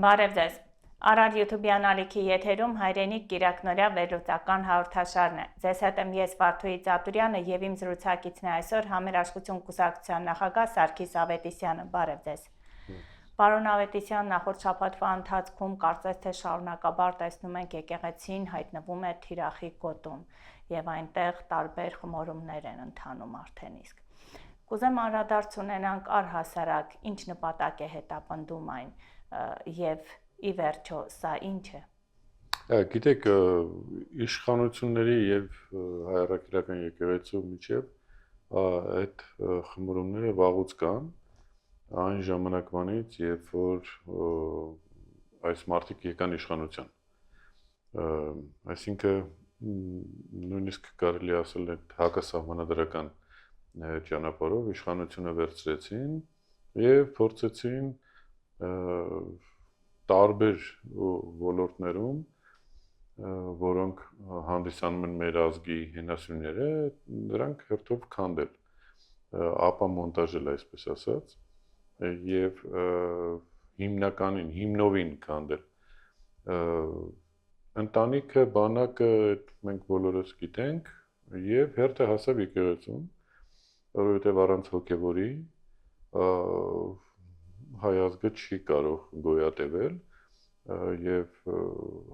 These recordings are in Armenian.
Բարև ձեզ։ Արար YouTube-յան ալիքի եթերում հայրենիք կիրակնորյա վերլուծական հաղորդաշարն է։ Ձեզ հետ եմ ես Վարդուհի Ծատուրյանը եւ իմ զրուցակիցն է այսօր Համերաշխություն կուսակցության նախագահ Սարգիս Ավետիսյանը։ Բարև ձեզ։ Պարոն Ավետիսյան, նախորդ շաբաթվա ընթացքում կարծես թե շարունակաբար տեսնում ենք եկեղեցին հայտնվում է թիրախի գոտում եւ այնտեղ տարբեր խմորումներ են ընթանում արդեն իսկ։ Կուզեմ անդրադարձ ունենանք առհասարակ ինչ նպատակ է հետապնդում այն եւ ի վերջո սա ինչ է։ Գիտեք, իշխանությունների եւ հայրաքրական եկեղեցու միջեւ այդ խմորումները վաղուց կան այն ժամանակվանից, երբ որ այս մարդիկ եկան իշխանության։ Այսինքն նույնիսկ կարելի ասել է հակասահմանադրական ճանապարհով իշխանությունը վերցրեցին եւ փորձեցին տարբեր ոլորտներում, որոնք հանդիսանում են մեր ազգի հենասյուները, դրանք հերթով քանդել, ապամոնտաժել, այսպես ասած, եւ հիմնականին, հիմնովին քանդել։ Ընտանիքը, բանակը մենք բոլորս գիտենք եւ հերթը հասավ եկեղեցուն, որովհետեւ առանց հոգեվորի հայ ազգը չի կարող գոյատևել եւ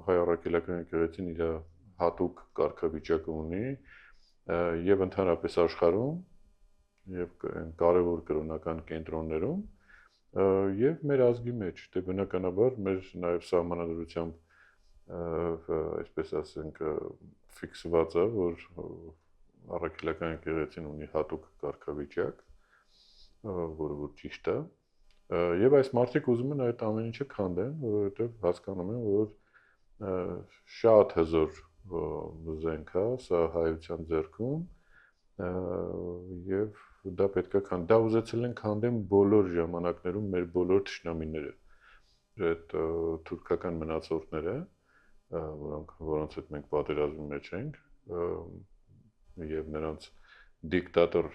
հայ առաքելական եկեղեցին իր հատուկ կարգավիճակը ունի եւ ընդհանրապես աշխարհում եւ կարևոր կրոնական կենտրոններում եւ մեր ազգի մեջ, դե բնականաբար մեր նաեւ սահմանադրությամբ այսպես ասենք ֆիքսված է, որ առաքելական եկեղեցին ունի հատուկ կարգավիճակ, որը ճիշտ է, եւ այս մարդիկ ուզում են այդ ամեն ինչը քանդեն, որովհետեւ հասկանում են, որ շատ հզոր զենք է սա հայության ձեռքում եւ դա պետք է քանդեն։ Դա ուզեցել են քանդեն բոլոր ժամանակներում մեր բոլոր թշնամիները, այդ թուրքական մնացորդները, որոնց հետ մենք պատերազմի մեջ ենք, եւ նրանց դիկտատոր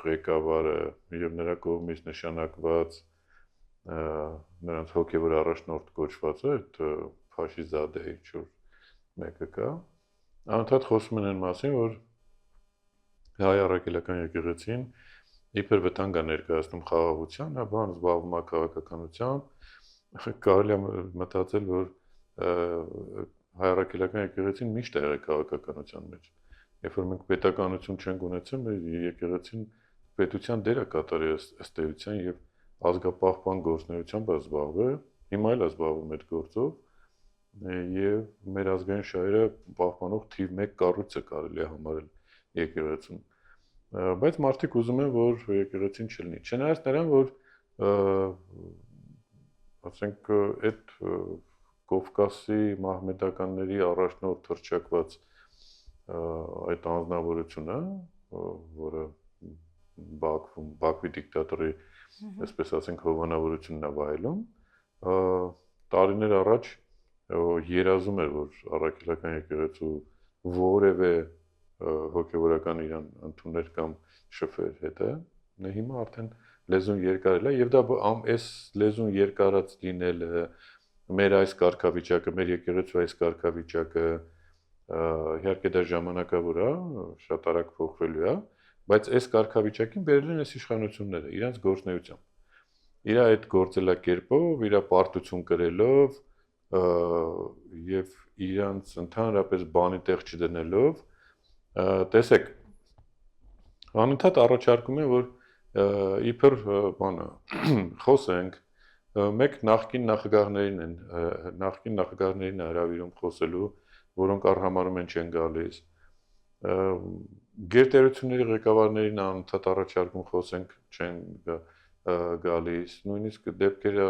ղեկավարը եւ նրա կողմից նշանակված նրանց հոգեվոր առաջնորդ կոչվածը, այդ ֆաշիզադե ինչ-որ մեկը կա, անընդհատ խոսում են այն մասին, որ հայ առաքելական եկեղեցին իբր վտանգ է ներկայացնում խաղաղության, բան զբաղվում է քաղաքականությամբ, կարելի է մտածել, որ հայ առաքելական եկեղեցին միշտ եղել է քաղաքականության մեջ։ Երբ որ մենք պետականություն չենք ունեցել, մեր եկեղեցին պետության դեր է կատարել ըստ էության եւ ազգապահպան գործունեությամբ է զբաղվել, հիմա էլ է զբաղվում այդ գործով եւ մեր ազգային շահերը պահպանող թիվ 1 կառույցը կարելի է համարել եկեղեցուն։ Բայց մարդիկ ուզում են, որ եկեղեցին չլինի։ Չնայած նրան, որ ասենք այդ Կովկասի մահմեդականների առաջնորդ թռչակված այդ անձնավորությունը, որը Բաքվի դիկտատորի, այսպես ասենք, հովանավորությունն է վայելում, տարիներ առաջ երազում էր, որ առաքելական եկեղեցու որևէ հոգեվորական իրան ընդուներ կամ շփվեր հետը, հիմա արդեն լեզուն երկարել է եւ դա այս լեզուն երկարած լինելը, մեր այս կարգավիճակը, մեր եկեղեցու այս կարգավիճակը, իհարկե դա ժամանակավոր է, շատ արագ փոխվելու է, բայց այս կարգավիճակին բերել են այս իշխանությունները իրենց գործնեությամբ։ Իր այդ գործելակերպով, իր պարտություն կրելով եւ իրենց ընդհանրապես բանի տեղ չդնելով, տեսեք, անընդհատ առաջարկում են, որ իբր բանը խոսենք, մեկ նախկին նախագահներին հրավիրում խոսելու, որոնք առհամարում են չեն գալիս, գերտերությունների ղեկավարներին անընդհատ առաջարկում խոսենք, չեն գալիս, նույնիսկ դեպքեր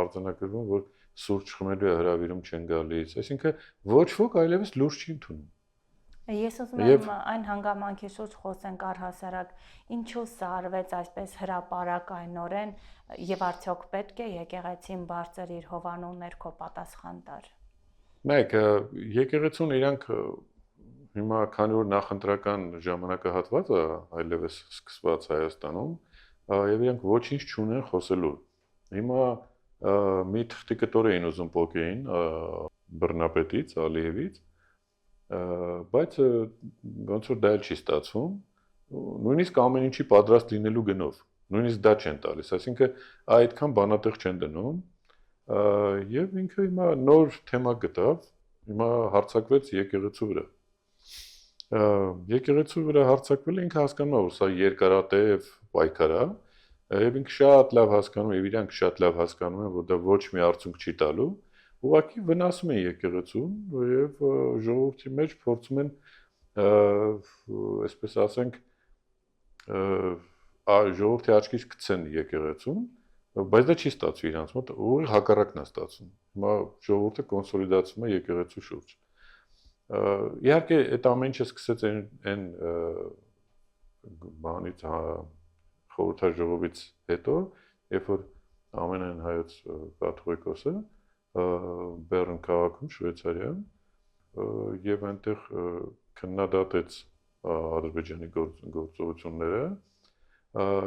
արձանագրվում, որ սուրճ խմելու է հրավիրում չեն գալիս, այսինքն ոչ ոք այլևս լուրջ չի ընդունում։ Ես ուզում եմ այն հանգամանքի շուրջ խոսենք առհասարակ, ինչու սա արվեց այսպես հրապարակայնորեն եւ արդյոք պետք է եկեղեցին բարձր իր հովանու ներքո պատասխան տար։ Մեկ եկեղեցուն իրանք հիմա քանի որ նախընտրական ժամանակահատվածը այլևս սկսված Հայաստանում եւ իրանք ոչինչ չունեն խոսելու։ Հիմա մի թղթի կտոր էին ուզում փոկեին բռնապետից, Ալիևից, բայց ոնց որ դա էլ չի ստացվում, նույնիսկ ամեն ինչի պատրաստ լինելու գնով, նույնիսկ դա չեն տալիս, այսինքն այդքան բանատեղ չեն դնում, եւ ինքը հիմա նոր թեմա գտավ, հիմա հարձակվեց եկեղեցու վրա։ Եկեղեցու վրա հարձակվել ինքը հասկանում է, որ սա երկարատև պայքար է, եւ ինքը շատ լավ հասկանում է, եւ իրանք շատ լավ հասկանում են, որ դա ոչ մի արդյունք չի տալու, ուղղակի վնասում են եկեղեցուն եւ ժողովրդի մեջ փորձում են, այսպես ասենք, ժողովրդի աչքից գցեն եկեղեցուն, բայց դա չի ստացվում իրանց մոտ, ուղղակի հակառակն է ստացվում։ Հիմա ժողովուրդը կոնսոլիդացվում է եկեղեցու շուրջ։ Իհարկե, այդ ամեն ինչը սկսեց այն բանից խորհրդաժողովից հետո, երբ որ ամենայն հայոց կաթողիկոսը Բեռն քաղաքում Շվեյցարիայում եւ այնտեղ քննադատեց Ադրբեջանի գործողությունները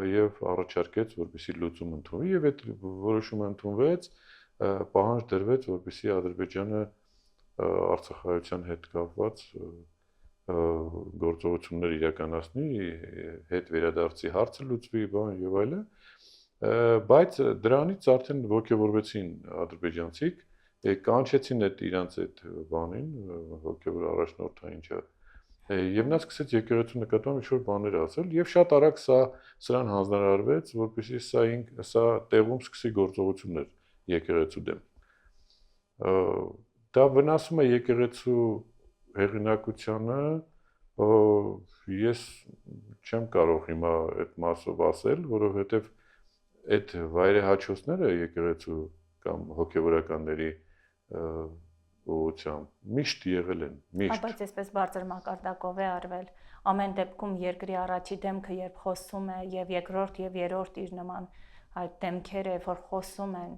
եւ առաջարկեց, որպեսզի լուծում ընդունվի եւ այդ որոշումը ընդունվեց, պահանջ դրվեց, որպեսզի Ադրբեջանը Արցախայցյան հետ կապված գործողություններ իրականացնի, հետ վերադարձի հարցը լուծվի, բան եւ այլն, բայց դրանից արդեն ողջավորվեցին ադրբեջանցիք, կանչեցին այդ իրանց այդ բանին, ողջավոր առաջնորդային չէ, եւ նա սկսեց եկեղեցու նկատմամբ ինչ-որ բաներ ասել եւ շատ արագ սրան հանձնարարվեց, որպեսզի սա տեղում սկսի գործողություններ եկեղեցու դեմ։ Դա վնասում է եկեղեցու հեղինակությանը, ես չեմ կարող հիմա այդ մասով ասել, որովհետև այդ վայրեհաչոցները եկեղեցու կամ հոգևորականների ուղղությամբ միշտ եղել են, միշտ։ Բայց այսպես բարձր մակարդակով է արվել։ Ամեն դեպքում երկրի առաջի դեմքը երբ խոսում է եւ երկրորդ եւ երրորդ իր նման այդ դեմքերը, որ խոսում են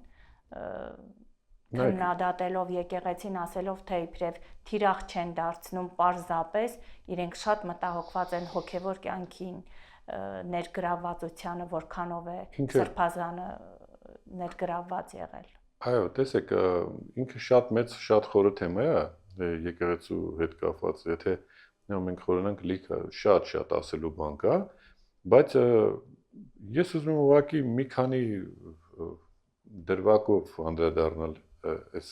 քննադատելով եկեղեցին, ասելով թե իբրև թիրախ չեն դարձնում, պարզապես իրենք շատ մտահոգված են հոգևոր կյանքին ներգրավվածությանը, որքանով է սրբազանը ներգրավված եղել։ Այո, տեսեք, ինքը շատ մեծ, շատ խորը թեմա է եկեղեցու հետ կապված, եթե մենք խորանանք լիքը շատ ասելու բան կա, բայց ես ուզում եմ ուղղակի մի քանի դրվագով անդրադառնալ այս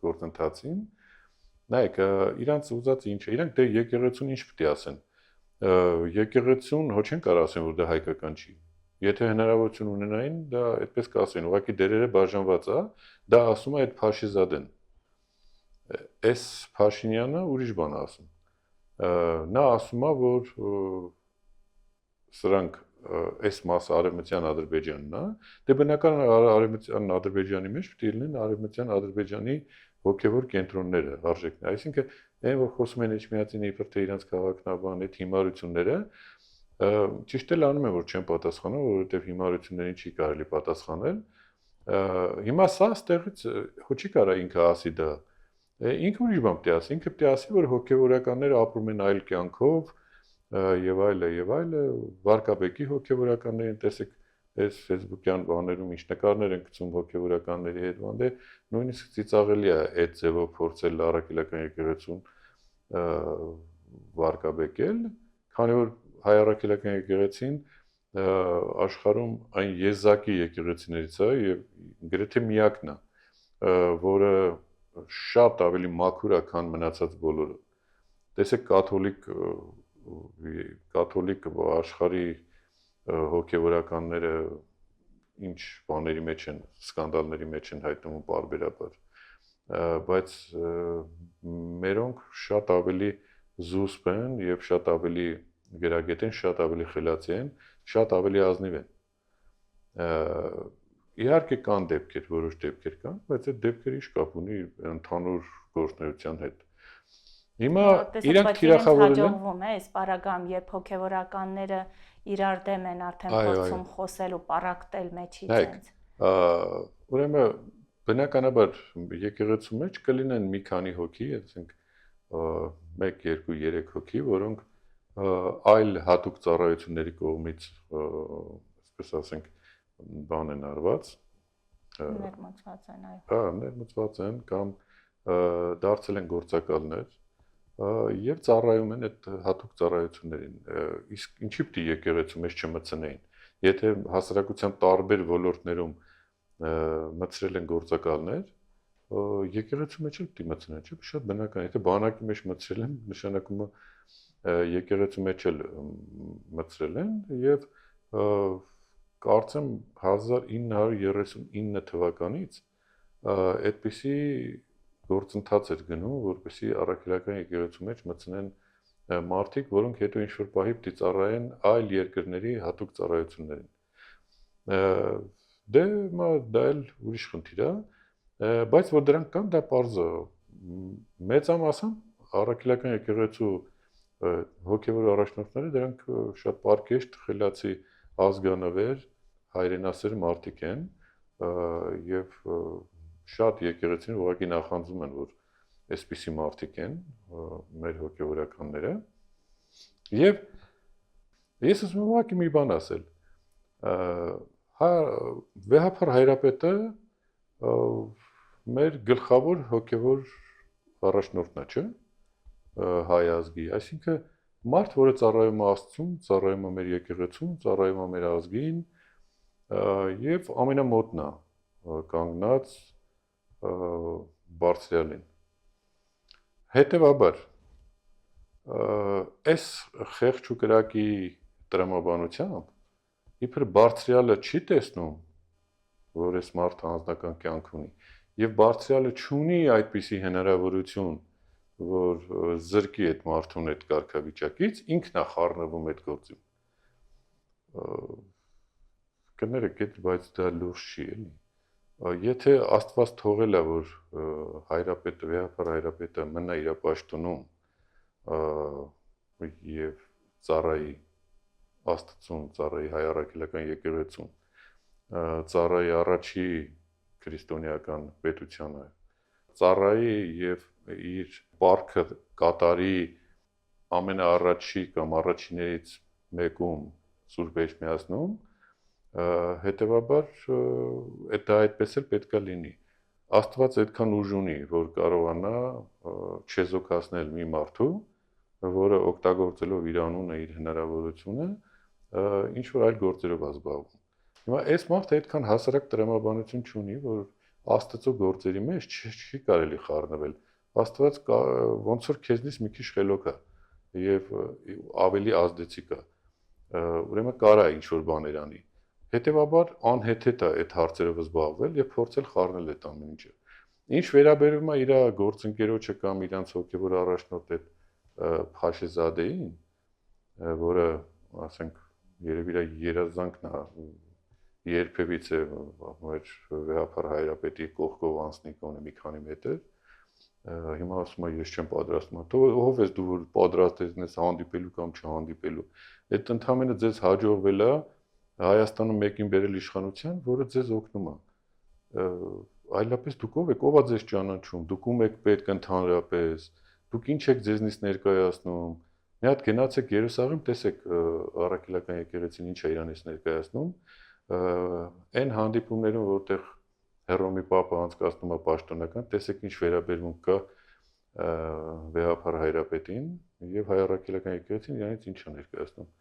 գործընթացին, նայեք, իրանց ուզածը ինչ է, իրանք դե եկեղեցուն ինչ պետք է ասեն, եկեղեցուն հո չեն կարող ասեն, որ դա հայկական չի, եթե հնարավորություն ունենային, դա այդպես կասեն, ուղղակի դերերը բաժանված է, դա ասում է այդ Փաշիզադեն, այս Փաշինյանը ուրիշ բան է ասում, նա ասում է, որ սրանք այս մասը արևմտյան Ադրբեջանն է, դե բնական արևմտյան Ադրբեջանի մեջ պետք է լինեն արևմտյան Ադրբեջանի հոգևոր կենտրոնները, արժեքները, այսինքն այն որ խոսում են Էջմիածինի իբր թե իրանց քաղաքնաբան այդ հիմարությունները, ճիշտ էլ անում են որ չեն պատասխանում, որովհետև հիմարություններին չի կարելի պատասխանել, հիմա սա ստեղից հո չի կարա ինքը ասի դա, ինքը ուրիշ բան պետք է ասի, ինքը պետք է ասի, որ հոգևորականները ապրում են այլ կյանքով, եւ այլը, Վարկաբեկի հոգևորականներին տեսեք այս Facebook-յան բաներում ինչ նկարներ են գցում հոգևորականների հետ, բանդե նույնիսկ ծիծաղելի է այդ ձևով փորձել առաքելական եկեղեցուն վարկաբեկել, քանի որ հայ առաքելական եկեղեցին աշխարհում այն եզակի եկեղեցիներից է եւ գրեթե միակն է, որը շատ ավելի մաքուր է, քան մնացած բոլորը։ Տեսեք կաթոլիկ աշխարհի հոգևորականները ինչ բաների մեջ են, սկանդալների մեջ են հայտնվում պարբերաբար, բայց մերոնք շատ ավելի զուսպ են եւ շատ ավելի գերագետ են, շատ ավելի խելացի են, շատ ավելի ազնիվ են։ Իհարկե կան դեպքեր, որոշ դեպքեր կան, բայց այդ դեպքերը ինչ կապ ունի ընդհանուր գործունեության հետ։ Հիմա իրանք թիրախավորել են, հաջողվում է այս պարագայում, երբ հոգևորականները իրար դեմ են արդեն փորձում խոսել ու պարակտել մեջից այնց։ Ուրեմն բնականաբար եկեղեցու մեջ կլինեն մի քանի հոգի, ասենք 1, 2, 3 հոգի, որոնք այլ հատուկ ծառայությունների կողմից, այսպես ասենք, բան են արված, Ներմուծված են, այո։ Հա, ներմուծված են կամ դարձել են գործակալներ եւ ծառայում են այդ հատուկ ծառայություններին։ Իսկ ինչի՞ պիտի եկեղեցու մեջ չմտցնեին։ Եթե հասարակության տարբեր ոլորտներում մտցրել են գործակալներ, եկեղեցու մեջ էլ պիտի մտցնեն, չէ՞, շատ բնական։ Եթե բանակի մեջ մտցրել են, նշանակում է եկեղեցու մեջ էլ մտցրել են եւ կարծեմ 1939 թվականից այդպիսի գործընթաց էր գնում, որպեսզի առաքելական եկեղեցու մեջ մտցնեն մարդիկ, որոնք հետո ինչ-որ պահի պիտի ծառայեն այլ երկրների հատուկ ծառայություններին։ Դե դա էլ ուրիշ խնդիր է, բայց որ դրանք կան, դա պարզ է։ Մեծամասամբ առաքելական եկեղեցու հոգևոր առաջնորդները դրանք շատ պարկեշտ, խելացի, ազգանվեր, հայրենասեր մարդիկ են եւ շատ եկեղեցին ուղղակի նախանձում են, որ այսպիսի մարդիկ են մեր հոգևորականները։ Եվ ես ուզում եմ ուղղակի մի բան ասել։ Հա, Վեհափար Հայրապետը մեր գլխավոր հոգևոր առաջնորդն է, չէ՞, հայ ազգի, այսինքն մարդ, որը ծառայում է Աստծուն, ծառայում է մեր եկեղեցուն, ծառայում է մեր ազգին եւ ամենամոտն է կանգնած Բարձրյալին։ Հետևաբար այս խեղճ ու կրակի տրամաբանությամբ իբր Բարձրյալը չի տեսնում, որ այս մարդը անձնական կյանք ունի, եւ Բարձրյալը չունի այդպիսի հնարավորություն, որ զրկի այդ մարդուն այդ կարգավիճակից, ինքն է խառնվում այդ գործին։ Կներեք, բայց դա լուրջ չի, էլի։ Եթե Աստված թողել է, որ Հայրապետը, Վեհափար Հայրապետը մնա իր պաշտոնում եւ ծառայի Աստծուն, ծառայի հայ առաքելական եկեղեցուն, ծառայի առաջի քրիստոնեական պետությանը, ծառայի եւ իր պարքը կատարի ամենաառաջի կամ առաջիներից մեկում Սուրբ Էջմիածնում, հետևաբար դա այդպես էլ պետք է լինի։ Աստված այդքան ուժ ունի, որ կարողանա չեզոքացնել մի մարդու, որը օգտագործելով իր անունը, իր հնարավորությունը, ինչ որ այլ գործերով ազբաղվում։ Հիմա այս մարդը այդքան հասարակ տրամաբանություն չունի, որ Աստծո գործերի մեջ չի կարելի խառնվել։ Աստված ոնց որ քեզնից մի քիչ խելոք է եւ ավելի ազդեցիկ է։ Ուրեմն կարա ինչ որ բաներ անի։ Հետևաբար անհեթեթ է այդ հարցերով զբաղվել եւ փորձել խառնել այդ ամեն ինչը։ Ինչ վերաբերում է իր գործընկերոջը կամ իրանց հոգեվոր առաջնորդ այդ Փաշեզադեին, որը, ասենք, երևի իր երազանքն է երբևիցե մեր Վեհափար Հայրապետի կողքով անցնի կոնե մի քանի մետր, հիմա ասում եմ ես չեմ պատրաստում, ով ես դու որ պատրաստես հանդիպելու կամ չհանդիպելու, այդ ընդհանրապես ձեզ հաջողվել է Հայաստանում մեկին բերել իշխանության, որը ձեզ օգնում է։ Այլապես դուք ով եք, ով է ձեզ ճանաչում, դուք ում եք պետք ընդհանրապես, դուք ինչ եք ձեզնից ներկայացնում։ Մի հատ գնացեք Երուսաղեմ, տեսեք առաքելական եկեղեցին ինչ է իրանից ներկայացնում, այն հանդիպումներում, որտեղ Հռոմի Պապը անցկացնում է պաշտոնական, տեսեք ինչ վերաբերմունք կա Վեհափար Հայրապետին եւ հայ առաքելական եկեղեցին իրանից ինչ է ներկայացնում։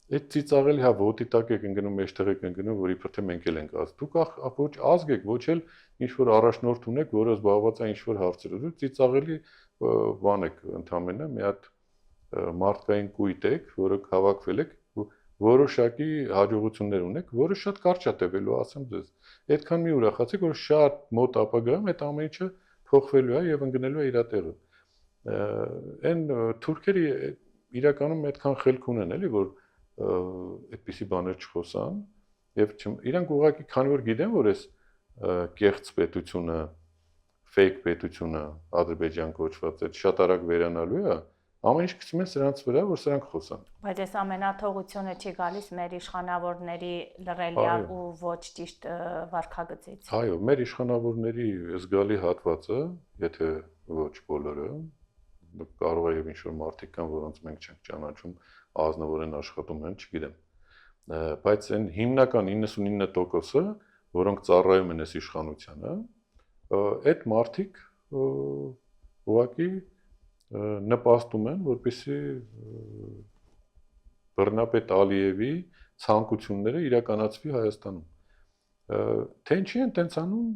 Այդ ծիծաղելի հա ոտի տակ եք ընկնում, մեջտեղ եք ընկնում, որ իբր թե մենք էլ ենք ազգ։ Դուք ոչ ազգ եք, ոչ էլ ինչ որ առաջնորդ ունեք, որը զբաղված է ինչ որ հարցերով։ Դուք ծիծաղելի բան եք ընդամենը, մի հատ մարդկային կույտ եք, որը հավաքվել եք, որոշակի հաջողություններ ունեք, որը շատ կարճ է տևելու, ասեմ ձեզ։ Այդքան մի ուրախացեք, որ շատ մոտ ապագայում այդ ամեն ինչը փոխվելու է եւ ընկնելու է իր տեղը։ Այն թուրքերը իրականում այդքան խելք ունեն, էլի, որ այդպիսի բաներ չխոսան եւ իրանք ուղղակի քանի որ գիտեն որ այս կեղծ պետությունը fake պետությունը Ադրբեջան կոչված է շատ արագ վերանալու է ամեն ինչ գցում են սրանց վրա որ սրանք խոսան բայց այս ամենաթողությունը չի գալիս մեր իշխանավորների լրելյալ ու ոչ ճիշտ վարքագծից այո մեր իշխանավորների զգալի հատվածը եթե ոչ բոլորը կարող է եւ ինչ որ մարդիկ կան որոնց մենք չենք ճանաչում ազնվորեն աշխատում են, չգիտեմ։ Բայց այն հիմնական 99%-ը որոնք ծառայում են այս իշխանությանը, այդ մարդիկ ուղղակի նպաստում են, որպեսզի բռնապետ Ալիևի ցանկությունները իրականացվի Հայաստանում։ Թե ինչի են տենց անում,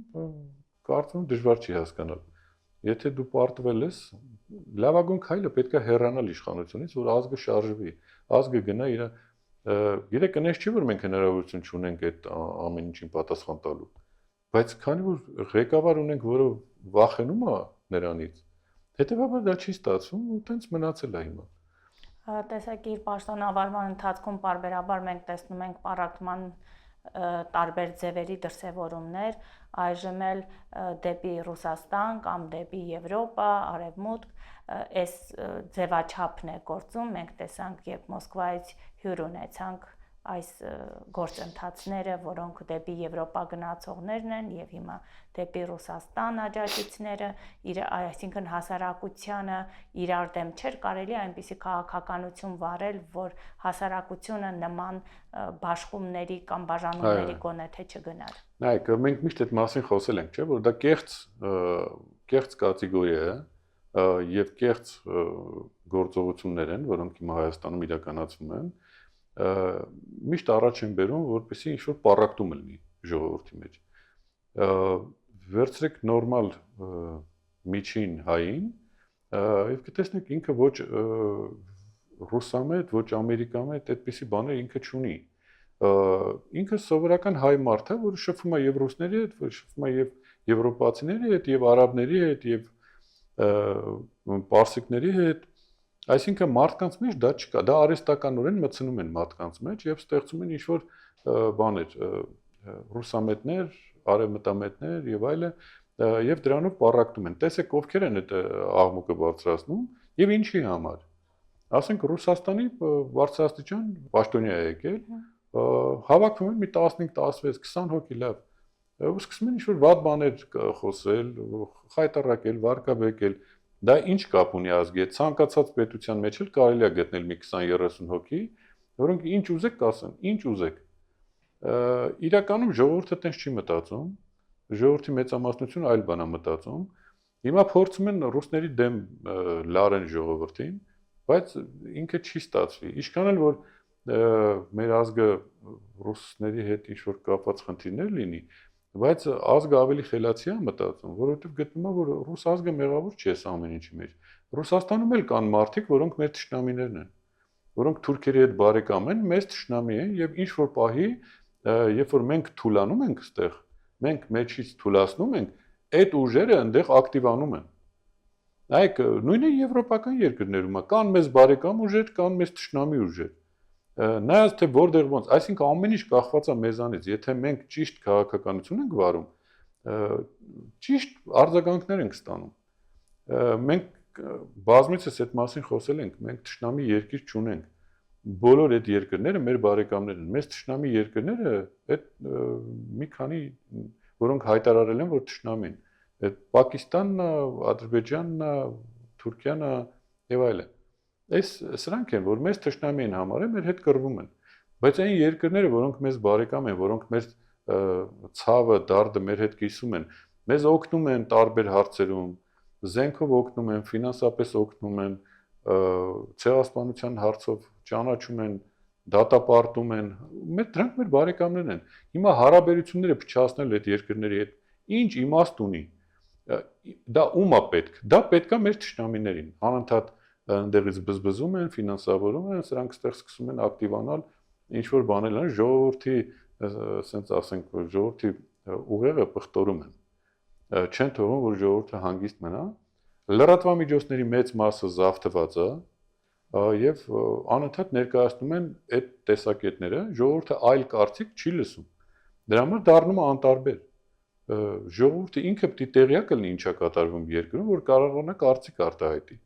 կարծում դժվար չի հասկանալ։ Եթե դու պարտվել ես, լավագույն քայլը պետք է հեռանալ իշխանությունից, որ ազգը շարժվի, ազգը գնա իր գիտեք, այնպես չի, որ մենք հնարավորություն չունենք այդ ամեն ինչին պատասխան տալու, բայց քանի որ ղեկավար ունենք, որը վախենում է նրանից, հետեւաբար դա չի ստացվում ու տենց մնացել է հիմա։ Տեսեք, իր պաշտոնավարման ընթացքում պարբերաբար մենք տեսնում ենք պառակտման տարբեր ձևերի դրսևորումներ, այժմ էլ դեպի Ռուսաստան կամ դեպի Եվրոպա, Արևմուտք, այս ձևաչափն է գործում, մենք տեսանք, երբ Մոսկվայից հյուր ունեցանք այս գործընթացները, որոնք դեպի Եվրոպա գնացողներն են եւ հիմա դեպի Ռուսաստան աջակիցները, այսինքն հասարակությանը իրար դեմ չէր կարելի այնպիսի քաղաքականություն վարել, որ հասարակությունը նման բաշխումների կամ բաժանումների գոնե թե չգնար։ Նայեք, մենք միշտ այդ մասին խոսել ենք, չէ՞, որ դա կեղծ կատեգորիա է եւ կեղծ գործողություններ են, որոնք հիմա Հայաստանում իրականացվում են, միշտ առաջ են բերում, որպեսզի ինչ-որ պառակտում լինի ժողովրդի մեջ։ Վերցրեք նորմալ միջին հային եւ կտեսնեք ինքը ոչ ռուսամետ, ոչ ամերիկամետ այդպիսի բաներ ինքը չունի։ Ինքը սովորական հայ մարդ է, որը շփվում է եւ ռուսների հետ, որ շփվում է եւ եվրոպացիների հետ, եւ արաբների հետ, եւ պարսիկների հետ։ Այսինքն մարդկանց մեջ դա չկա, դա արհեստականորեն մտցնում են մարդկանց մեջ եւ ստեղծում են ինչ-որ բաներ, ռուսամետներ, արևմտամետներ եւ այլը, եւ դրանով պառակտում են։ Տեսեք ովքեր են այդ աղմուկը բարձրացնում եւ ինչի համար։ Ասենք Ռուսաստանի բարձրաստիճան պաշտոնյա է եկել, հավաքվում են մի 15, 16, 20 հոգի լավ։ Ու սկսում են ինչ-որ վատ բաներ խոսել, խայտառակել, վարկաբեկել։ Դա ինչ կապ ունի ազգի հետ, ցանկացած պետության մեջ էլ կարելի է գտնել մի 20-30 հոգի, որոնք ինչ ուզեք կասեն, ինչ ուզեք։ Իրականում ժողովուրդը տենց չի մտածում, ժողովրդի մեծամասնությունը այլ բան է մտածում։ Հիմա փորձում են ռուսների դեմ լարեն ժողովրդին, բայց ինքը չի ստացվի։ Ինչքան էլ որ մեր ազգը ռուսների հետ ինչ-որ կապված խնդիրներ լինի, բայց ազգը ավելի խելացի է մտածում, որովհետև գտնում է, որ ռուս ազգը մեղավոր չի այս ամեն ինչի մեջ։ Ռուսաստանում էլ կան մարդիկ, որոնք մեր թշնամիներն են, որոնք թուրքերի հետ բարեկամ են, մեծ թշնամի են եւ ինչ որ պահի, երբ որ մենք թուլանում ենք այստեղ, մենք մեջից թուլացնում ենք, այդ ուժերը այնտեղ ակտիվանում են։ Նայեք, նույնը եվրոպական երկրներում է, կան մեծ բարեկամ ուժեր, կան մեծ թշնամի ուժեր։ Նայած թե որտեղ ոնց, այսինքն ամեն ինչ կախված է մեզանից, եթե մենք ճիշտ քաղաքականություն ենք վարում, ճիշտ արձագանքներ ենք ստանում։ Մենք բազմիցս այդ մասին խոսել ենք, մենք թշնամի երկիր չունենք։ Բոլոր այդ երկրները մեր բարեկամներ են։ Մեզ թշնամի երկրները այդ մի քանի, որոնք հայտարարել են, որ թշնամի են։ Այդ Պակիստանն, Ադրբեջանն, Թուրքիան եւ այլն։ Սրանք են, որ մեզ թշնամի են համարել, մեր հետ կռվում են։ Բայց այն երկրները, որոնք մեզ բարեկամ են, որոնք մեր ցավը, դարդը մեր հետ կիսում են, մեզ օգնում են տարբեր հարցերում, զենքով օգնում են, ֆինանսապես օգնում են, ցեղասպանության հարցով ճանաչում են, դատապարտում են, դրանք մեր բարեկամներն են։ Հիմա հարաբերությունները փչացնել այդ երկրների հետ ինչ իմաստ ունի։ Դա ում է պետք։ Դա պետք է մեր թշնամիներին։ Անընդհատ այնտեղից բզբզում են, ֆինանսավորում են, սրանք ստեղ սկսում են ակտիվանալ, ինչ որ բաներ են, ժողովրդի, ասենց ասենք, ժողովրդի ուղեղը պղտորում են։ Չեն թողում, որ ժողովուրդը հանգիստ մնա։ Լրատվամիջոցների մեծ մասը զավթված է եւ անընդհատ ներկայացնում են այդ տեսակետները, ժողովուրդը այլ կարծիք չի լսում։ Դրա համար դառնում է անտարբեր։ Ժողովուրդը ինքը պետք է տեղյակ լինի ինչա կատարվում երկրում, որ կարողանա կարծիք արտահայտի։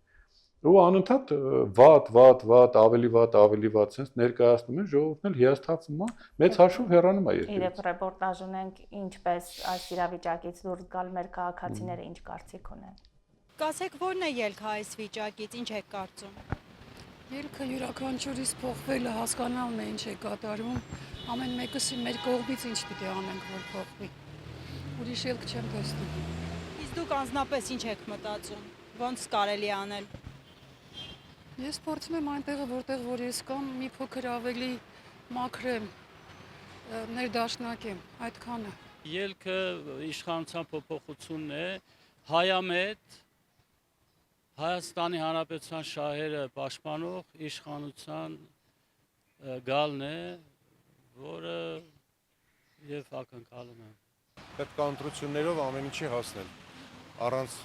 Ու անընդհատ վատ, ավելի վատ, sense ներկայացնում են, ժողովուրդն էլ հիասթափվում է, մեծ հաշվով հեռանում է երկրից։ Իրենք ռեպորտաժ ունենք ինչպես այս իրավիճակից դուրս գալ մեր քաղաքացիները ինչ կարծիք ունեն։ Կասեք, ո՞րն է ելքը այս վիճակից, ինչ եք կարծում։ Ելքը յուրաքանչյուրից փոխվելը հասկանալն է ինչ է կատարում, Ամեն մեկս մեր կողմից ինչ պիտի անենք, որ փոխվի։ Ուրիշ ելք չեմ տեսնում։ Իսկ դուք անձնապես ինչ եք մտածում, ոնց կարելի անել։ Ես փորձում եմ այնտեղը, որտեղ որ ես կամ մի փոքր ավելի մաքրեմ, ներդաշնակեմ, այդքանը։ Ելքը իշխանության փոփոխությունն է, հայամետ Հայաստանի Հանրապետության շահերը պաշտպանող իշխանության գալն է, որը եւ ակնկալում եմ։ Պետք է ընտրություններով ամեն ինչի հասնել, առանց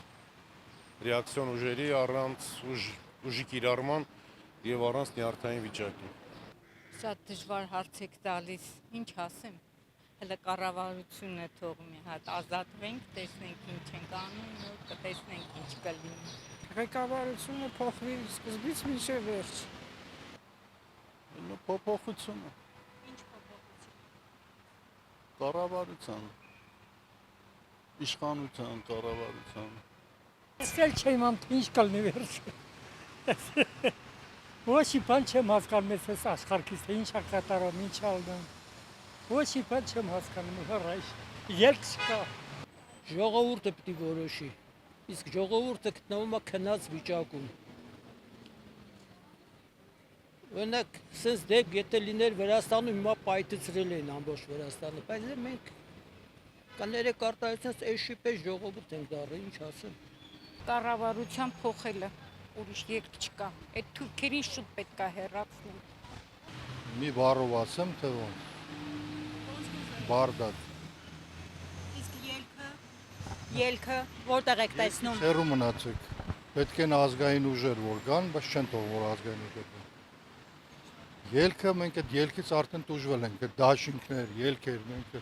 ռեակցիոն ուժերի, առանց ուժի կիրառման եւ առանց նյարդային վիճակի։ Շատ դժվար հարց եք տալիս, ինչ ասեմ, հələ կառավարությունն է թող մի հատ ազատվենք, տեսնենք ինչ ենք անում, կտեսնենք ինչ կլինի։ Ղեկավարությունը փոխվի սկզբից մինչև վերջ։ Փոփոխությունը Ինչ փոփոխություն։ կառավարության, իշխանության կառավարության։ Ես էլ չեմ ամ ինչ կլինի վերջ։ Ոչ մի բան չեմ հասկանում ես աշխարհից, թե ինչ է կատարում, ինչ ալնում։ Ոչ մի բան չեմ հասկանում, հռայլ։ Ելք չկա։ Ժողովուրդը պիտի որոշի։ Իսկ ժողովուրդը գտնվում է քնած վիճակում։ Օրինակ, sense դեպք եթե լիներ Վրաստանում հիմա պայթեցրել էին ամբողջ Վրաստանը, բայց մենք կներեք արտահայտած էշի պես ժողովուրդ ենք դառել, ինչ ասեմ։ Կառավարության փոխելը, ուրիշ ելք չկա։ Այդ թուրքերին շուտ պետք է հեռացնել։ Մի բառով ասեմ, թե ոնց։ Բարդակ։ Իսկ ելքը որտեղ եք տեսնում։ Հեռու մնացեք։ Պետք են ազգային ուժեր որ կան, բայց չեն թողում որ ազգային ուժեր կան։ Ելքը մենք այդ ելքից արդեն տուժվել ենք, այդ դաշինքներ, ելքեր, մենք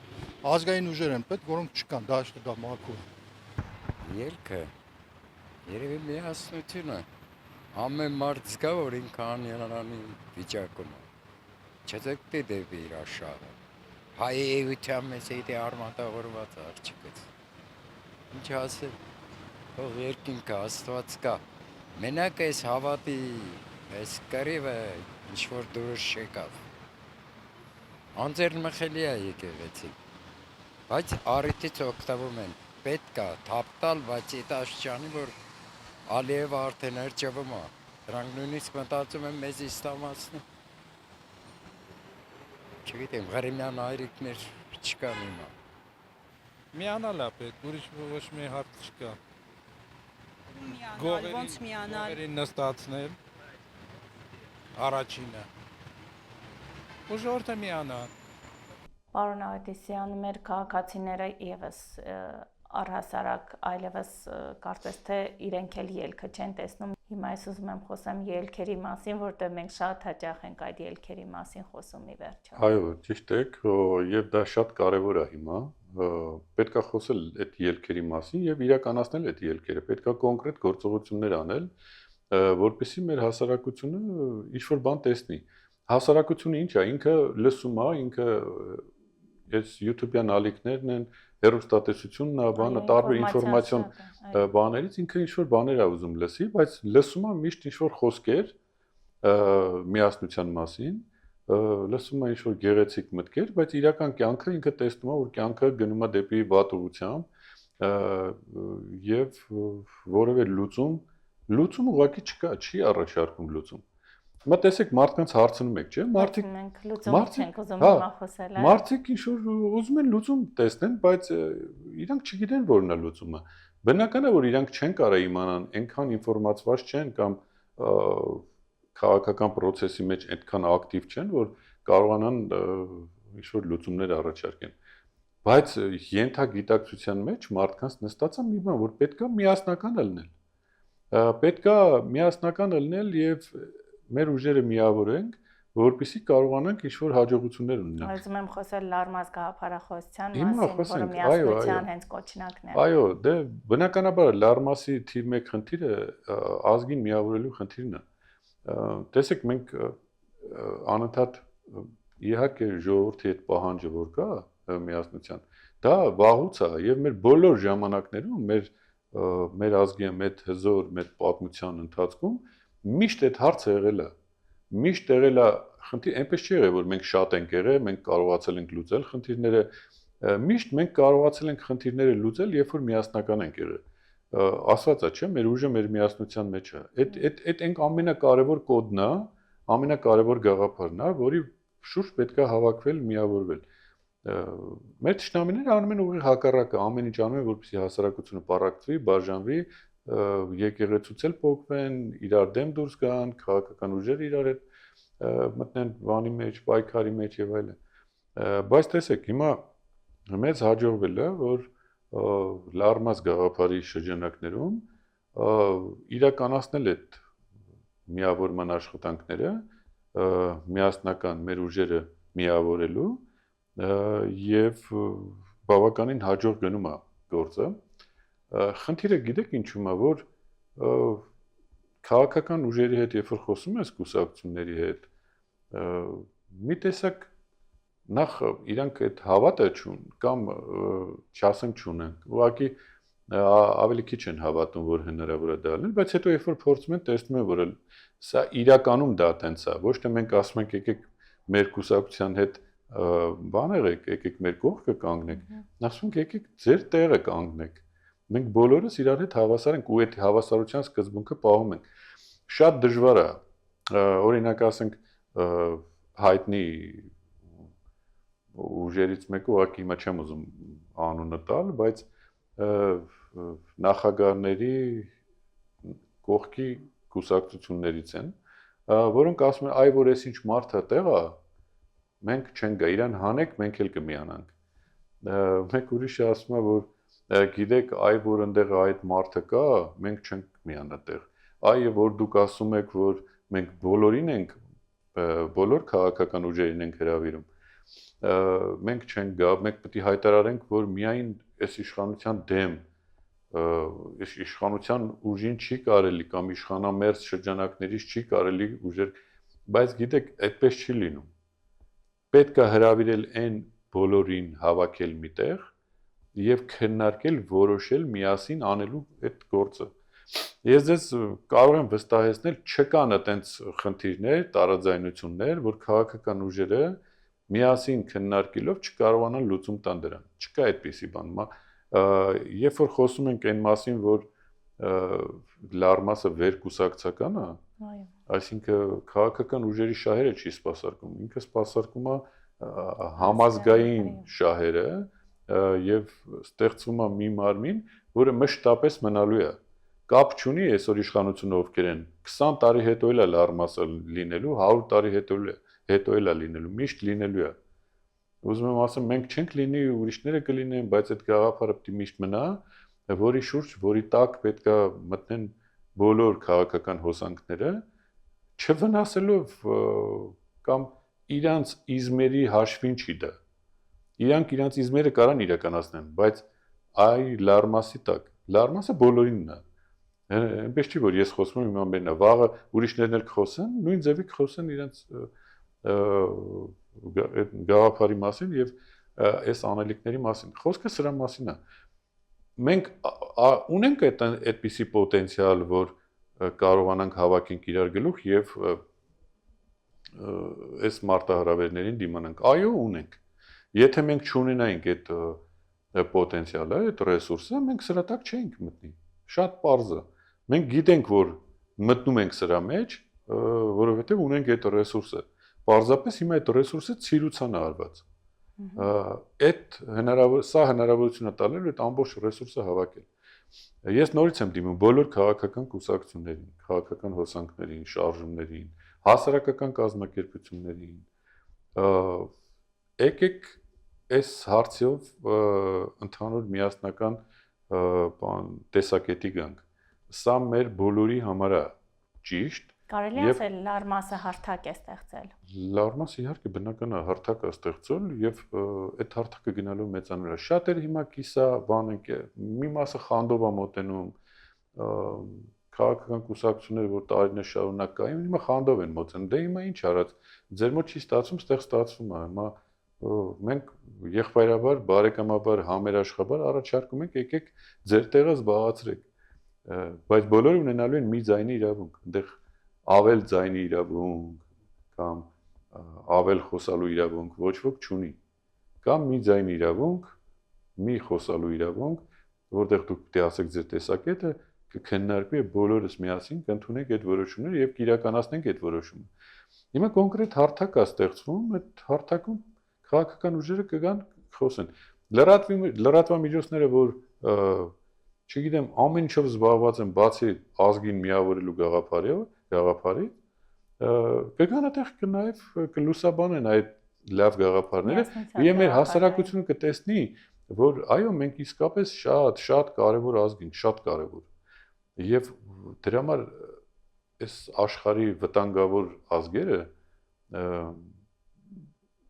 ազգային ուժեր են պետք, որոնք չկան, դաշտը դա մաքուր։ Ելքը երևի միասնությունը ամեն մարդ զգա որ ինքան երանի վիճակում է չծկտի դեպի իր աշխարհը հայ էության մեծ էդի արմատավորված աղջիկից ինչ ասել թող երկինքը աստված կա մենակ այս հավատի այս կռիվը ինչ որ դուրս չեկավ անձերն մխելի է եկեղեցին բայց առիթից օգտվում են պետք է թափ տալ բայց այդ աշճանի որ Ալիևը արդեն հրճվում է, դրանք նույնիսկ մտածում են մեզ իսլամացնի։ Չգիտեմ, Ղարիմյան այրիկներ չկան հիմա։ Միանալ է պետք, ուրիշ ոչ մի հարց չկա։ Միանալ, ոնց միանալ։ Գողերին նստացնել, առաջինը։ Ու ժողովուրդը միանալ։ Պարոն Ավետիսյան, մեր քաղաքացիները եւս առհասարակ այլևս կարծես թե իրենք էլ ելքը չեն տեսնում։ Հիմա ես ուզում եմ խոսեմ ելքերի մասին, որտեղ մենք շատ հաճախ ենք այդ ելքերի մասին խոսում ի վերջո։ Այո, ճիշտ եք, եւ դա շատ կարեւոր է հիմա։ Պետք է խոսել այդ ելքերի մասին եւ իրականացնել այդ ելքերը։ Պետք է կոնկրետ գործողություններ անել, որպեսզի մեր հասարակությունը ինչ-որ բան տեսնի։ Հասարակությունը ինչ է, ինքը լսում է, ինքը այս YouTube-յան ալիքներն են, հեռուստատեսությունն է, բանը տարբեր ինֆորմացիոն բաներից ինքը ինչ-որ բաներ է ուզում լսի, բայց լսում է միշտ ինչ-որ խոսքեր միասնության մասին, լսում է ինչ-որ գեղեցիկ մտքեր, բայց իրական կյանքը ինքը տեսնում է, որ կյանքը գնում է դեպի վատ ուղղությամբ եւ որևէ լուծում ուղղակի չկա, չի առաջարկում լուծում։ Հիմա տեսեք մարդկանց հարցնում եք, չէ՞, մարդիկ մենք լուծում չենք ուզում հիմա խոսել, այ։ Մարդիկ ինչ-որ ուզում են լուծում տեսնեն, բայց իրանք չգիտեն որն է լուծումը։ Բնական է, որ իրանք չեն կարող իմանան, այնքան ինֆորմացված չեն կամ քաղաքական process-ի մեջ այդքան ակտիվ չեն, որ կարողանան ինչ-որ լուծումներ առաջարկեն։ Բայց ենթագիտակցության մեջ մարդկանց նստած է մի բան, որ պետքա միասնական լինել։ Պետքա միասնական լինել եւ մեր ուժերը միավորենք, որպեսզի կարողանանք ինչ-որ հաջողություններ ունենալ։ Ուզում եմ խոսել լարմազ գաղափարախոսության Հիմա մասին, որը խոսենք, միասնության հենց կոչնակն է։ Այո, դե բնականաբար լարմասի թիվ 1 խնդիրը ազգին միավորելու խնդիրն է։ Տեսեք, մենք անընդհատ իհարկե ժողովրդի այդ պահանջը որ կա միասնության, դա վաղուց է եւ մեր բոլոր ժամանակներում մեր ազգի հետ հզոր մեր պատմության ընթացքում միշտ այդ հարցը եղել է միշտ եղել է խնդիր, այնպես չի եղել, որ մենք շատ ենք եղել, մենք կարողացել ենք լուծել խնդիրները, միշտ մենք կարողացել ենք խնդիրները լուծել, երբ որ միասնական ենք եղել։ Ասված է, չէ՞, մեր ուժը մեր միասնության մեջ է։ Այդ այն ամենակարևոր կոդն է, ամենակարևոր գաղափարն է, որի շուրջ պետք է հավաքվել, միավորվել։ Մեր ճշտամիները անում են ուղիղ հակառակը, ամեն ինչ անում են, որպեսզի հասարակությունը պառակտվի, բաժանվի, եկեղեցուցել փոխվեն, իրար դեմ դուրս գան, քաղաքական ուժերը իրար հետ մտնեն բանի մեջ, պայքարի մեջ եւ այլն։ Բայց տեսեք, հիմա մեծ հաջողվել է, որ լարմած գաղափարի շրջանակներում իրականացնել այդ միավորման աշխատանքները, միասնական մեր ուժերը միավորելու եւ բավականին հաջող գնում է գործը։ Խնդիրը գիտեք ինչու՞մ է, որ քաղաքական ուժերի հետ երբ որ խոսում ես կուսակցությունների հետ, մի տեսակ նախ իրանք այդ հավատը չուն կամ չասեմ չունեն, ուղղակի ավելի քիչ են հավատում, որ հնարավոր է դա լինել, բայց հետո երբ որ փորձում են, տեսնում են, որ սա իրականում դա տենց է, ոչ թե մենք ասում ենք եկեք մեր կուսակցության հետ բան եկեք մեր կողքը կանգնեք, ասում ենք եկեք ձեր տեղը կանգնեք։ Մենք բոլորս իրար հետ հավասար ենք ու այդ հավասարության սկզբունքը պահում ենք։ Շատ դժվար է, օրինակ ասենք հայտնի ուժերից մեկը ուղղակի հիմա չեմ ուզում անունը տալ, բայց նախագահների կողքի կուսակցություններից են, որոնք ասում են, այ որ էս ինչ մարդ է տեղա, մենք չենք գա, իրան հանեք, մենք էլ կմիանանք։ Մեկ ուրիշը ասում է, որ գիտեք, այ որ ընդեղ այդ մարդը կա, մենք չենք միանա տեղ։ Այ որ դուք ասում եք, որ մենք բոլորին ենք, բոլոր քաղաքական ուժերին ենք հրավիրում, մենք չենք գա, մենք պետք է հայտարարենք, որ միայն այս իշխանության դեմ, այս իշխանության ուժին չի կարելի կամ իշխանամերձ շրջանակներից չի կարելի ուժեր, բայց գիտեք, այդպես չի լինում։ Պետք է հրավիրել այն բոլորին հավաքել միտեղ եւ քննարկել, որոշել միասին անելու այդ գործը։ Ես ձեզ կարող եմ վստահեցնել, չկան այտենց խնդիրներ, տարաձայնություններ, որ քաղաքական ուժերը միասին քննարկելով չկարողանան լուծում տան դրան։ Չկա այդպիսի բան։ Երբ որ խոսում ենք այն մասին, որ լարմասը վերկուսակցական է, այսինքն քաղաքական ուժերի շահերը չի սպասարկում, ինքը սպասարկում է համազգային շահերը եւ ստեղծվում է մի մարմին, որը մշտապես մնալու է։ Կապ չունի այսօր իշխանությունը ովքեր են, 20 տարի հետո էլ է լարմասը լինելու, 100 տարի հետո էլ է լինելու, միշտ լինելու է։ Ուզում եմ ասեմ, մենք չենք լինի, ուրիշները կլինեն, բայց այդ գաղափարը պետք է միշտ մնա, որի շուրջ, որի տակ պետք է մտնեն բոլոր քաղաքական հոսանքները, չվնասելով կամ իրանց իզմերի հաշվին չի դա։ Իրանք իրանց իզմերը կարան իրականացնեն, բայց այ լարմասի տակ, լարմասը բոլորինն է։ Այնպես չի, որ ես խոսում եմ իմ ամենն է, վաղը ուրիշներն էլ կխոսեն, նույն ձևի կխոսեն իրանց գաղափարի մասին եւ այս անելիքների մասին։ Խոսքը սրա մասին է։ Մենք ունենք այդպիսի պոտենցիալ, որ կարողանանք հավաքենք իրար գլուխ եւ այս մարտահրավերներին դիմանանք։ Այո, ունենք։ Եթե մենք չունենայինք այդ պոտենցիալը, այդ ռեսուրսը, մենք սրա տակ չէինք մտնի։ Շատ պարզ է։ Մենք գիտենք, որ մտնում ենք սրա մեջ, որովհետեւ ունենք այդ ռեսուրսը։ Պարզապես հիմա այդ ռեսուրսը ցիրուցան է արված։ Սա հնարավորություն է տալու այդ ամբողջ ռեսուրսը հավաքել։ Ես նորից եմ դիմում բոլոր քաղաքական կուսակցություններին, քաղաքական հոսանքներին, շարժումներին, հասարակական կազմակերպություններին։ Եկեք այս հարցով ընդհանուր միասնական տեսակետի գանք։ Սա մեր բոլորի համար է ճիշտ։ Կարելի է ասել լարմասը հարթակ է ստեղծել։ Լարմասը իհարկե բնական է հարթակ է ստեղծել եւ այդ հարթակը գնալով մեծանում է։ Շատերը հիմա կիսա բան են, մի մասը խանդով է մոտենում, քաղաքական կուսակցությունները, որ տարիներ շարունակ կային, հիմա խանդով են մոտենում։ Դե հիմա ինչ արած, ձեր մոտ չի ստացվում, ստեղ ստացվում է։ Հիմա մենք եղբայրաբար, բարեկամաբար, համերաշխաբար առաջարկում ենք, եկեք ձեր տեղը զբաղացրեք։ Բայց բոլորը ունենալու են մի ձայնի իրավունք, այնտեղ ավել ձայնի իրավունք, կամ ավել խոսալու իրավունք ոչ ոք չունի։ Կամ մի ձայն իրավունք, մի խոսալու իրավունք, որտեղ դուք պետք է ասեք ձեր տեսակետը, կքննարկվի եւ բոլորս միասին կընդունենք այդ որոշումները եւ կիրականացնենք այդ որոշումը։ Հիմա կոնկրետ հարթակ է ստեղծվում, այդ հարթակում քաղաքական ուժերը կգան խոսեն։ Լրատվամիջոցները, որ չգիտեմ, ամեն ինչով զբաղված են բացի ազգին միավորելու գաղափարի, կգան այդտեղ կնայվ կլուսաբանեն այդ լավ գաղափարները, եւ մեր հասարակությունը կտեսնի, որ այո, մենք իսկապես շատ կարևոր ազգ ենք, շատ կարևոր։ Եվ դրա համար այս աշխարհի վտանգավոր ազգերը,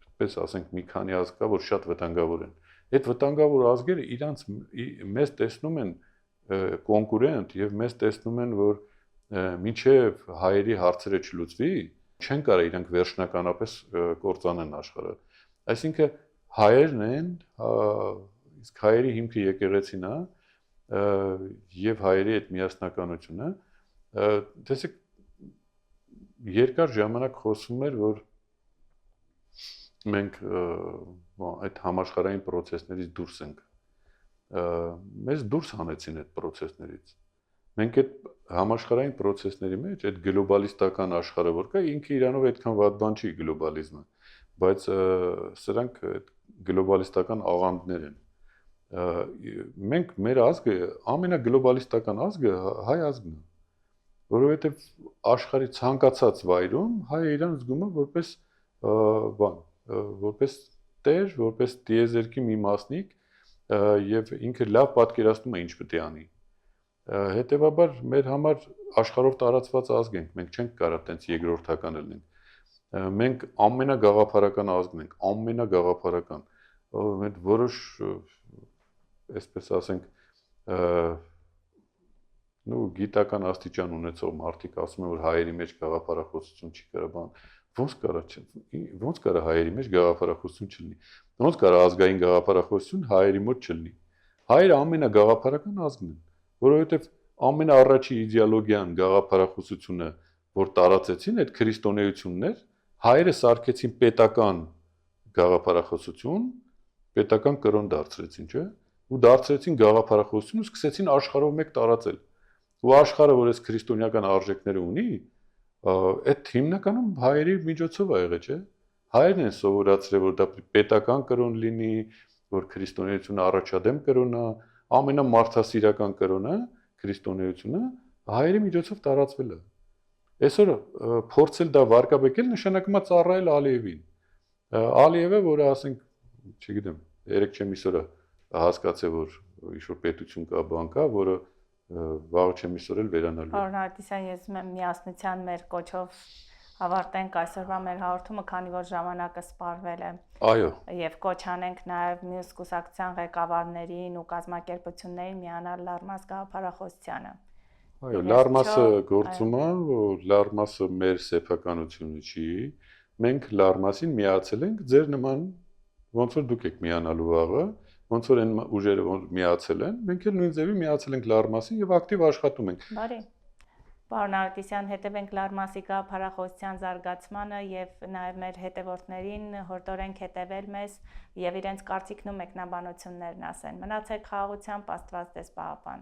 այսպես ասենք, մի քանի ազգ կա, որ շատ վտանգավոր են։ Այդ վտանգավոր ազգերը իրանց մեզ տեսնում են կոնկուրենտ եւ մեզ տեսնում են, որ մինչեւ հայերի հարցերը չլուծվի, չեն կարող իրանք վերջնականապես կործանեն աշխարհը։ Այսինքն հայերն են, իսկ հայերի հիմքը եկեղեցին է, եւ հայերի այդ միասնականությունը, տեսեք, երկար ժամանակ խոսվում էր, որ մենք այդ համաշխարհային process-ներից դուրս ենք։ Մեզ դուրս հանեցին այդ process-ներից։ Մենք այդ համաշխարհային process-ների մեջ այդ գլոբալիստական աշխարհը որ կա, ինքը իրանով այդքան վատ բան չի գլոբալիզմը, բայց սրանք գլոբալիստական աղանդներ են։ Մենք մեր ազգը, ամենագլոբալիստական ազգը հայ ազգն է, որովհետև աշխարհի ցանկացած վայրում հայը իրան զգում է որպես որպես տեր, որպես տիեզերքի մի մասնիկ եւ ինքը լավ պատկերացնում է ինչ պետք է անի։ Հետևաբար մեր համար աշխարհով տարածված ազգ ենք, մենք չենք կարող տենց երկրորդական լինենք։ Մենք ամենագաղափարական ազգն ենք, ամենագաղափարական։ Մենք որոշ, այսպես ասենք, գիտական աստիճան ունեցող մարդիկ ասում են, որ հայերի մեջ գաղափարախոսություն չի կարող բան։ Ոնց կարող հայերի մեջ գաղափարախոսություն չլինի։ Ոնց կարող ազգային գաղափարախոսություն հայերի մոտ չլինի։ Հայերը ամենագաղափարական ազգն են, որովհետև ամենաառաջի իդեոլոգիան, գաղափարախոսությունը, որ տարածեցին այդ քրիստոնեություններ, հայերը սարքեցին պետական գաղափարախոսություն, պետական կրոն դարձրեցին, չէ՞, ու դարձրեցին գաղափարախոսություն ու սկսեցին աշխարհով մեկ տարածել։ Ու աշխարհը, որ այս քրիստոնեական արժեքները ունի, այդ հիմնականում հայերի միջոցով ա եղել, չէ՞։ Հայերն են սովորացրել, որ դա պետական կրոն լինի, որ քրիստոնեությունը առաջադեմ կրոն է, ամենամարդասիրական կրոնը, քրիստոնեությունը հայերի միջոցով տարածվել է։ Այսօր փորձել դա վարկաբեկել նշանակում է ծառայել Ալիևին։ Ալիևը, որը ասենք, չգիտեմ, երեք չեմ իսօրը հասկացել, որ ինչ-որ պետություն կա, բան կա, որը վաղ չեմ իսօր էլ վերանալու։ Պարոն Արտիսյան, ես միասնության մեր կոչով ավարտենք այսօրվա մեր հաղորդումը, քանի որ ժամանակը սպառվել է։ Այո։ Եվ կոչ անենք նաև մյուս կուսակցության ղեկավարներին ու կազմակերպություններին միանալ Լարմաս գաղափարախոսությանը։ Այո, Լարմասը գործում է, որ Լարմասը մեր սեփականությունը չի։ Մենք Լարմասին միացել ենք ձեր նման, ոնց որ դուք եք միանալու վաղը, ոնց որ այն ուժերը միացել են, մենք էլ նույն ձևի միացել ենք Լարմասին եւ ակտիվ աշխատում ենք։ Բարի։ Պարոն Արտիսյան, հետևենք Լարմասի գաղափարախոսության զարգացմանը եւ նաեւ մեր հետևորդներին հորդորենք հետևել մեզ եւ իրենց կարծիքն ու մեկնաբանություններն ասեն։ Մնացեք խաղաղությամբ, Աստված ձեզ պահապան։